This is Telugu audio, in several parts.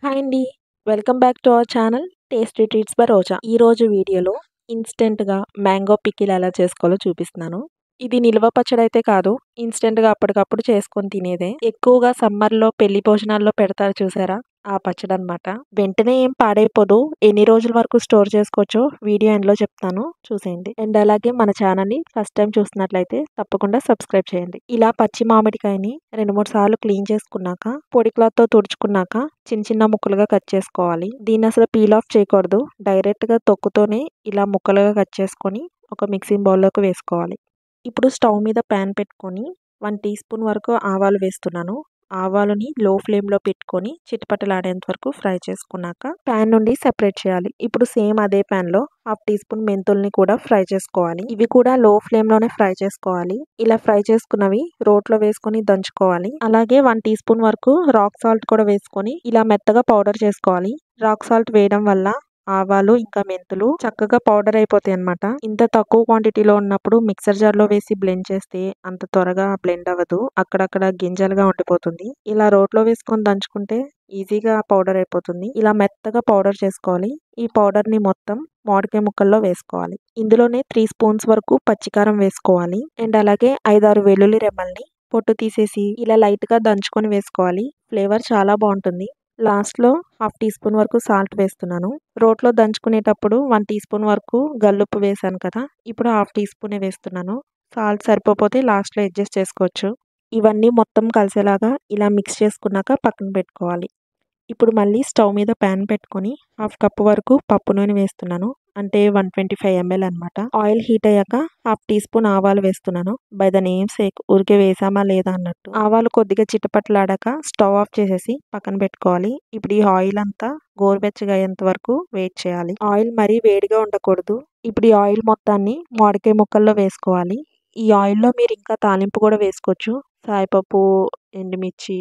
హాయ్ అండి. Welcome back to our channel tasty treats by Roja. ఈరోజు వీడియోలో ఇన్స్టెంట్‌గా మ్యాంగో పికిల్ ఎలా చేసుకోవాలో చూపిస్తున్నాను. ఇది నిల్వ పచ్చడైతే కాదు. ఇన్స్టెంట్‌గా అప్పటికప్పుడు చేసుకొని తినేదే. ఎక్కువగా సమ్మర్‌లో పెళ్లి భోజనాల్లో పెడతారు చూసారా? ఆ పచ్చడనమాట. వెంటనే ఏం పాడైపోదు. ఎన్ని రోజుల వరకు స్టోర్ చేసుకోవచ్చో వీడియో ఎండ్‌లో చెప్తాను చూసేయండి. అండ్ అలాగే మన ఛానల్‌ని ఫస్ట్ టైం చూస్తున్నట్లయితే తప్పకుండా సబ్స్క్రైబ్ చేయండి. ఇలా పచ్చి మామిడికాయని 2, 3 సార్లు క్లీన్ చేసుకున్నాక పొడి క్లాత్‌తో తుడుచుకున్నాక చిన్న చిన్న ముక్కలుగా కట్ చేసుకోవాలి. దీన్ని అసలు పీల్ ఆఫ్ చేయకూడదు. డైరెక్ట్‌గా తొక్కుతోనే ఇలా ముక్కలుగా కట్ చేసుకొని ఒక మిక్సింగ్ బౌల్‌లోకి వేసుకోవాలి. ఇప్పుడు స్టవ్ మీద ప్యాన్ పెట్టుకొని 1 టీ స్పూన్ వరకు ఆవాలు వేస్తున్నాను. ఆవాలని లో ఫ్లేమ్‌లో పెట్టుకొని చిటపటలాడేంత వరకు ఫ్రై చేసుకున్నాక ప్యాన్ నుండి సెపరేట్ చేయాలి. ఇప్పుడు సేమ్ అదే ప్యాన్‌లో హాఫ్ టీ స్పూన్ మెంతుల్ని కూడా ఫ్రై చేసుకోవాలి. ఇవి కూడా లో ఫ్లేమ్‌లోనే ఫ్రై చేసుకోవాలి. ఇలా ఫ్రై చేసుకున్నవి రోట్లో వేసుకొని దంచుకోవాలి. అలాగే 1 టీ స్పూన్ వరకు రాక్ సాల్ట్ కూడా వేసుకొని ఇలా మెత్తగా పౌడర్ చేసుకోవాలి. రాక్ సాల్ట్ వేయడం వల్ల ఆవాలు ఇంకా మెంతులు చక్కగా పౌడర్ అయిపోతాయి అన్నమాట. ఇంత తక్కువ క్వాంటిటీలో ఉన్నప్పుడు మిక్సర్ జార్లో వేసి బ్లెండ్ చేస్తే అంత త్వరగా బ్లెండ్ అవ్వదు. అక్కడక్కడ గింజలుగా ఉండిపోతుంది. ఇలా రోట్లో వేసుకొని దంచుకుంటే ఈజీగా పౌడర్ అయిపోతుంది. ఇలా మెత్తగా పౌడర్ చేసుకోవాలి. ఈ పౌడర్ని మొత్తం మామిడికాయ ముక్కల్లో వేసుకోవాలి. ఇందులోనే 3 స్పూన్స్ వరకు పచ్చికారం వేసుకోవాలి. అండ్ అలాగే 5, 6 వెల్లుల్లి రెమ్మల్ని పొట్టు తీసేసి ఇలా లైట్గా దంచుకొని వేసుకోవాలి. ఫ్లేవర్ చాలా బాగుంటుంది. లాస్ట్లో హాఫ్ టీ స్పూన్ వరకు సాల్ట్ వేస్తున్నాను. రోట్లో దంచుకునేటప్పుడు 1 టీ స్పూన్ వరకు గల్లుప్పు వేసాను కదా, ఇప్పుడు హాఫ్ టీ స్పూనే వేస్తున్నాను. సాల్ట్ సరిపోతే లాస్ట్లో అడ్జస్ట్ చేసుకోవచ్చు. ఇవన్నీ మొత్తం కలిసేలాగా ఇలా మిక్స్ చేసుకున్నాక పక్కన పెట్టుకోవాలి. ఇప్పుడు మళ్ళీ స్టవ్ మీద ప్యాన్ పెట్టుకొని హాఫ్ కప్ వరకు పప్పు నూనె వేస్తున్నాను. అంటే 125 ml అనమాట. ఆయిల్ హీట్ అయ్యాక హాఫ్ టీ స్పూన్ ఆవాలు వేస్తున్నాను. బై ద నేమ్ సేక్ ఊరికే వేసామా లేదా అన్నట్టు. ఆవాలు కొద్దిగా చిటపట్లాడాక స్టవ్ ఆఫ్ చేసేసి పక్కన పెట్టుకోవాలి. ఇప్పుడు ఈ ఆయిల్ అంతా గోరువెచ్చగా అయ్యేంత వరకు వెయిట్ చేయాలి. ఆయిల్ మరీ వేడిగా ఉండకూడదు. ఇప్పుడు ఈ ఆయిల్ మొత్తాన్ని మామిడికాయ ముక్కల్లో వేసుకోవాలి. ఈ ఆయిల్లో మీరు ఇంకా తాలింపు కూడా వేసుకోవచ్చు. సాయిపప్పు, ఎండుమిర్చి,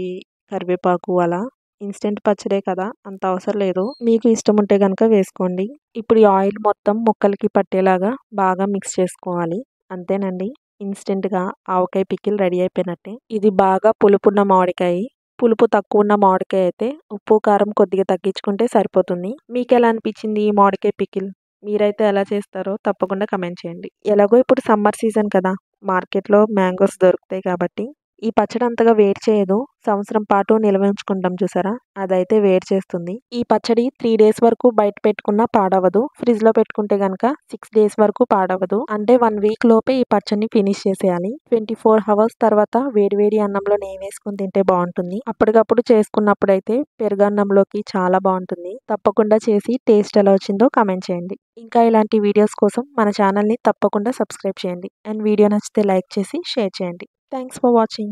కరివేపాకు అలా. ఇన్స్టెంట్ పచ్చడే కదా, అంత అవసరం లేదు. మీకు ఇష్టం ఉంటే కనుక వేసుకోండి. ఇప్పుడు ఈ ఆయిల్ మొత్తం ముక్కలకి పట్టేలాగా బాగా మిక్స్ చేసుకోవాలి. అంతేనండి, ఇన్స్టెంట్గా ఆవకాయ పికిల్ రెడీ అయిపోయినట్టే. ఇది బాగా పులుపున్న మామిడికాయ. పులుపు తక్కువ ఉన్న మామిడికాయ అయితే ఉప్పు కారం కొద్దిగా తగ్గించుకుంటే సరిపోతుంది. మీకు ఎలా అనిపించింది ఈ మామిడికాయ పికిల్? మీరైతే ఎలా చేస్తారో తప్పకుండా కమెంట్ చేయండి. ఎలాగో ఇప్పుడు సమ్మర్ సీజన్ కదా, మార్కెట్లో మ్యాంగోస్ దొరుకుతాయి కాబట్టి ఈ పచ్చడి అంతగా వేడి చేయదు. సంవత్సరం పాటు నిల్వ ఉంచుకుంటాం చూసారా, అదైతే వేడి చేస్తుంది. ఈ పచ్చడి 3 డేస్ వరకు బయట పెట్టుకున్నా పాడవదు. ఫ్రిడ్జ్ లో పెట్టుకుంటే గనక 6 డేస్ వరకు పాడవదు. అంటే 1 వీక్ లోపే ఈ పచ్చడిని ఫినిష్ చేసేయాలి. 24 అవర్స్ తర్వాత వేడివేడి అన్నంలో నెయ్యి వేసుకుని తింటే బాగుంటుంది. అప్పటికప్పుడు చేసుకున్నప్పుడైతే పెరుగన్నంలోకి చాలా బాగుంటుంది. తప్పకుండా చేసి టేస్ట్ ఎలా వచ్చిందో కామెంట్ చేయండి. ఇంకా ఇలాంటి వీడియోస్ కోసం మన ఛానల్ని తప్పకుండా సబ్స్క్రైబ్ చేయండి. అండ్ వీడియో నచ్చితే లైక్ చేసి షేర్ చేయండి. Thanks for watching.